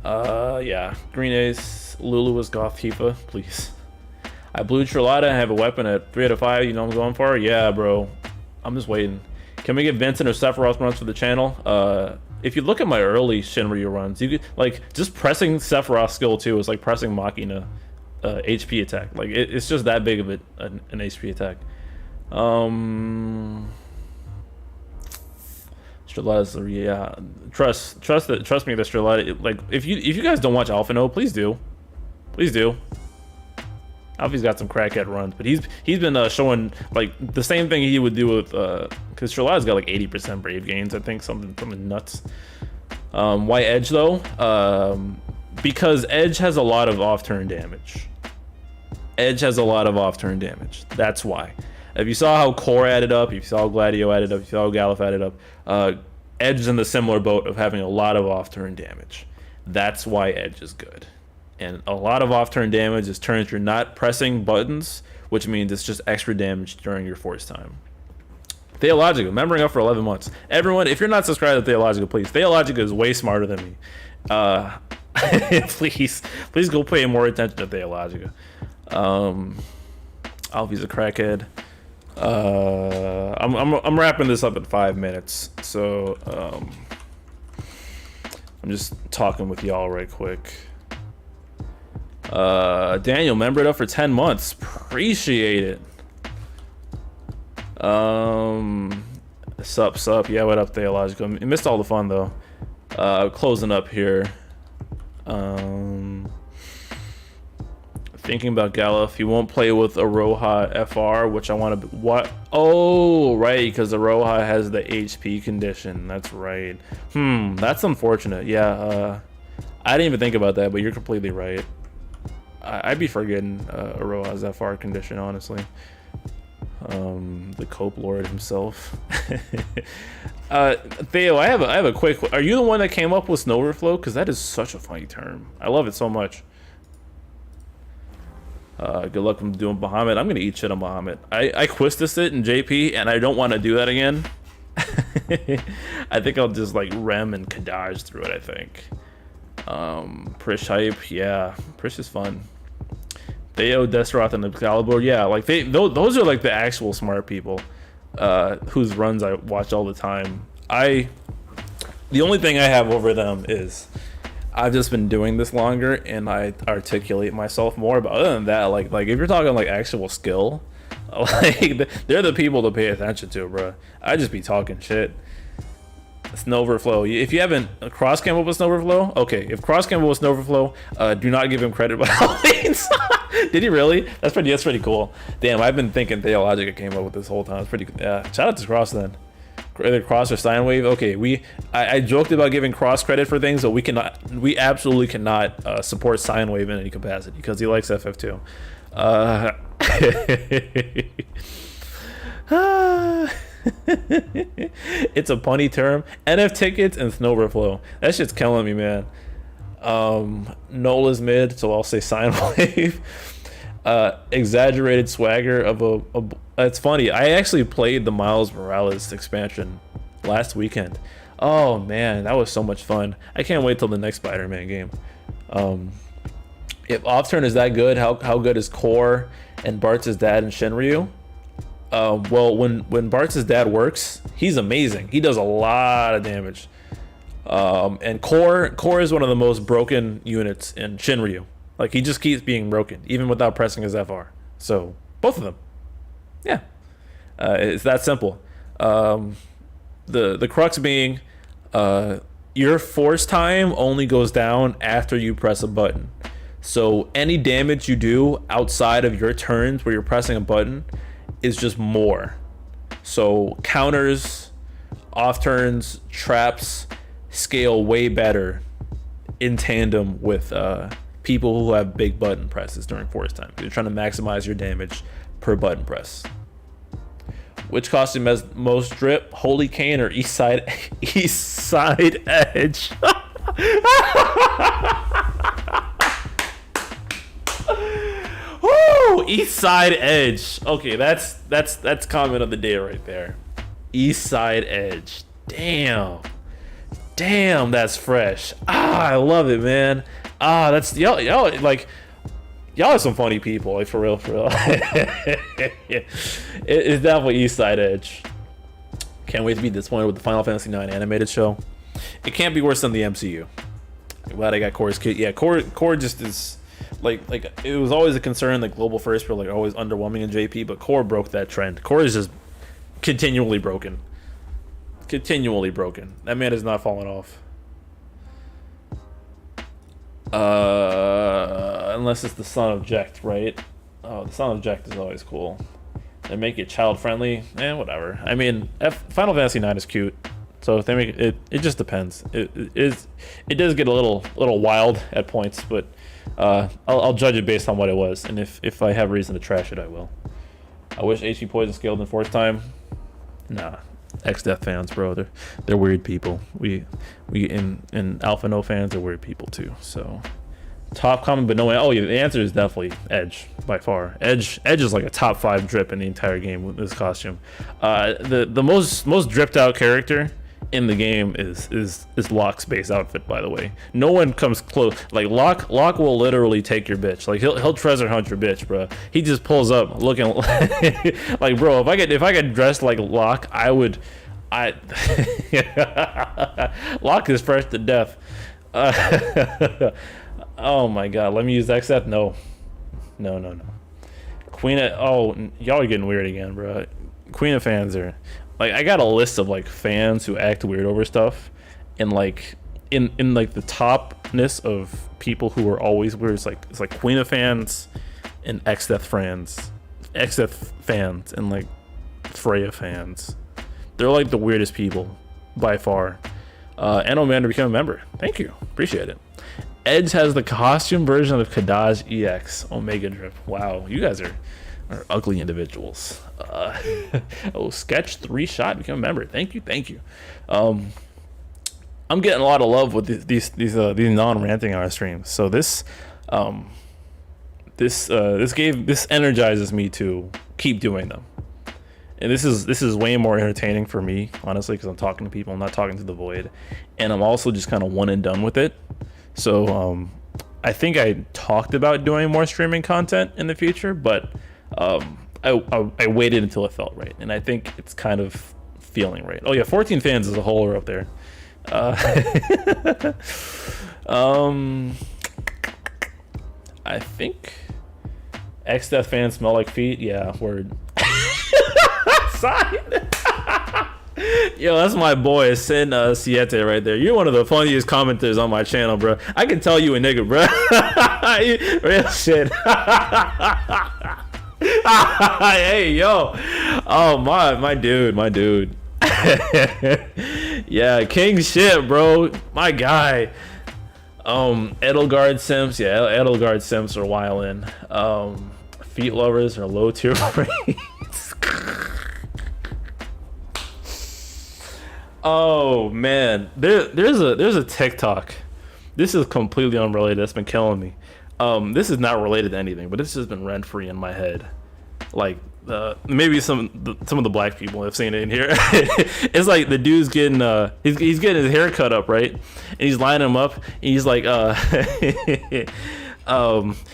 Yeah, Green Ace, Lulu was Goth Tifa, please. I blew Charlotta and have a weapon at 3 out of 5. You know what I'm going for? Yeah, bro. I'm just waiting. Can we get Vincent or Sephiroth runs for the channel? If you look at my early Shinryu runs, you could, like, just pressing Sephiroth's skill 2 is like pressing Machina HP attack. Like, it's just that big of an HP attack. Strelaz, yeah. Trust me that Strelaz, like, if you guys don't watch Alpha No, please do. Please do. Alfie's got some crackhead runs, but he's been showing like the same thing he would do with because Strelaz's got like 80% brave gains, I think, something nuts. Why Edge though? Because Edge has a lot of off-turn damage. Edge has a lot of off-turn damage. That's why. If you saw how Core added up, if you saw how Gladio added up, if you saw how Galuf added up, Edge is in the similar boat of having a lot of off-turn damage. That's why Edge is good. And a lot of off-turn damage is turns you're not pressing buttons, which means it's just extra damage during your force time. Theologica, membering up for 11 months. Everyone, if you're not subscribed to Theologica, please. Theologica is way smarter than me. Please go pay more attention to Theologica. Alfie's a crackhead. I'm wrapping this up in 5 minutes, so I'm just talking with y'all right quick. Daniel, membered up for 10 months. Appreciate it. Sup. Yeah, what up, Theological? I missed all the fun though. Closing up here. Thinking about Galuf. He won't play with Aroha FR, which I want to. What? Oh, right, because Aroha has the HP condition. That's right. That's unfortunate. Yeah. I didn't even think about that, but you're completely right. I'd be forgetting Aroha's FR condition, honestly. The Cope Lord himself. Theo, I have a quick. Are you the one that came up with Snowverflow? Because that is such a funny term. I love it so much. Good luck with doing Bahamut. I'm gonna eat shit on Bahamut. I quistis it in JP, and I don't want to do that again. I think I'll just like Rem and Kadaj through it. I think. Prish hype, yeah. Prish is fun. Theo, Desroth, and Excalibur, yeah. Like those are like the actual smart people, whose runs I watch all the time. The only thing I have over them is I've just been doing this longer and I articulate myself more. But other than that, like if you're talking like actual skill, like they're the people to pay attention to, bro. I just be talking shit. Snowverflow. If you haven't cross came up with Snowverflow, okay. If cross came up with Snowverflow, do not give him credit by all means. Did he really? That's pretty cool. Damn, I've been thinking Theologica came up with this whole time. It's pretty. Shout out to Cross then. Either Cross or Steinwave. Okay, I joked about giving Cross credit for things, but we absolutely cannot support Steinwave in any capacity because he likes FF2. It's a punny term. NF tickets and Snowverflow. That shit's killing me, man. Nola's mid, so I'll say sine wave. Exaggerated swagger of a. It's funny. I actually played the Miles Morales expansion last weekend. Oh man, that was so much fun. I can't wait till the next Spider-Man game. If off turn is that good, how good is Core and Bart's dad and Shinryu? Well, when Bart's dad works, he's amazing. He does a lot of damage. And Core is one of the most broken units in Shinryu. Like he just keeps being broken, even without pressing his FR. So both of them, yeah, it's that simple. The crux being, your force time only goes down after you press a button. So any damage you do outside of your turns where you're pressing a button is just more. So counters, off turns, traps scale way better in tandem with people who have big button presses during force time. You're trying to maximize your damage per button press. Which costume has most drip? Holy Cane or East Side Edge? Woo! East Side Edge. Okay, that's comment of the day right there. East Side Edge. Damn, that's fresh. I love it, man. That's y'all like. Y'all are some funny people, like for real. It's definitely East Side Edge. Can't wait to be disappointed with the Final Fantasy IX animated show. It can't be worse than the MCU. I'm glad I got Core's kid. Yeah, Core just is like it was always a concern that Global First were like always underwhelming in JP, but Core broke that trend. Core is just continually broken. That man has not fallen off. Unless it's the Son of Ject, right? Oh, the Son of Ject is always cool. They make it child friendly, whatever. I mean, Final Fantasy IX is cute, so if they make it, it just depends. It does get a little wild at points, but I'll judge it based on what it was, and if I have reason to trash it, I will. I wish HP Poison scaled in fourth time. Nah. X-Death fans, bro, they're weird people. We in Alpha No fans are weird people too. So top comment, but no way. Oh yeah, the answer is definitely Edge by far. Edge is like a top 5 drip in the entire game with this costume. The most dripped out character in the game is Locke's base outfit, by the way. No one comes close. Like Locke will literally take your bitch. Like he'll treasure hunt your bitch, bro. He just pulls up looking like, bro, if I could dress like Locke, Locke is fresh to death. Oh my god, let me use XF. No. Queen of, oh, y'all are getting weird again, bro. Queen of fans are like, I got a list of like fans who act weird over stuff, and like in like the topness of people who are always weird, it's like Queen of fans and XF fans and like Freya fans. They're like the weirdest people by far. And Omander became a member. Thank you, appreciate it. Edge has the costume version of Kadaj EX Omega Drip. Wow, you guys are ugly individuals. Oh, Sketch 3 Shot become a member. Thank you. I'm getting a lot of love with these non-ranting hour streams. So this energizes me to keep doing them. And this is way more entertaining for me, honestly, because I'm talking to people, I'm not talking to the void, and I'm also just kind of one and done with it. So I think I talked about doing more streaming content in the future, but I waited until it felt right, and I think it's kind of feeling right. Oh yeah, 14 fans as a whole are up there. I think X-Death fans smell like feet. Yeah, word. Yo, that's my boy, Sin Siete right there. You're one of the funniest commenters on my channel, bro. I can tell you a nigga, bro. Real shit. Hey, yo. Oh, my dude. Yeah, king shit, bro. My guy. Edelgard Sims. Yeah, Edelgard Sims are wildin'. Feet lovers are low tier rates. Oh man, there's a TikTok. This is completely unrelated. That's been killing me. This is not related to anything, but this has been rent free in my head. Like maybe some of the black people have seen it in here. It's like the dude's getting he's getting his hair cut up, right? And he's lining him up, and he's like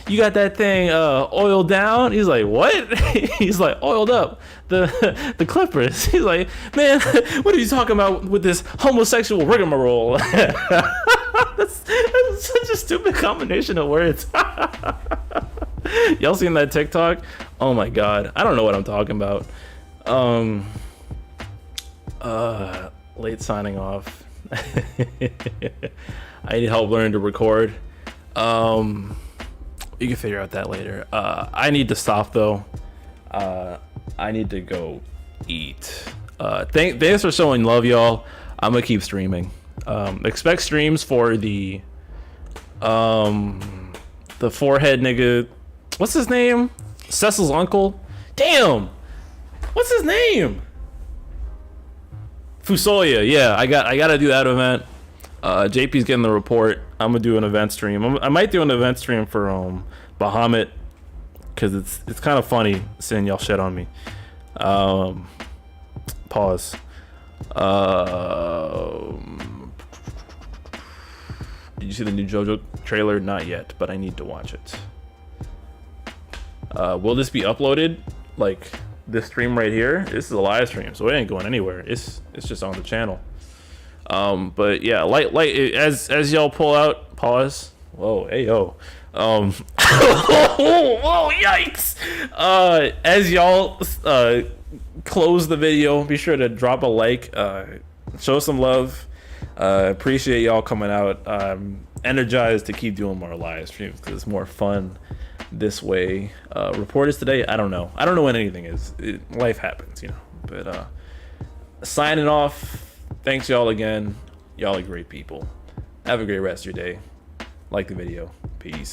you got that thing oiled down? He's like, what? He's like, oiled up. The clippers. He's like, man, what are you talking about with this homosexual rigmarole? That's such a stupid combination of words. Y'all seen that TikTok? Oh my god, I don't know what I'm talking about. Late signing off. I need help learning to record. You can figure out that later. I need to stop though. I need to go eat. Thanks for showing love, y'all. I'm gonna keep streaming. Expect streams for the the forehead nigga. What's his name? Cecil's uncle. Damn. What's his name? Fusoya. Yeah, I gotta do that event. JP's getting the report. I'm gonna do an event stream. I might do an event stream for Bahamut, because it's kind of funny seeing y'all shit on me. Pause. Did you see the new JoJo trailer? Not yet, but I need to watch it. Will this be uploaded? Like this stream right here? This is a live stream, so it ain't going anywhere. It's just on the channel. But yeah, light as y'all pull out. Pause. Whoa, hey yo. Whoa, yikes! As y'all close the video, be sure to drop a like, show some love. Appreciate y'all coming out. I'm energized to keep doing more live streams because it's more fun this way. Report is today. I don't know when anything is. Life happens, you know. But signing off. Thanks y'all again. Y'all are great people. Have a great rest of your day. Like the video. Peace.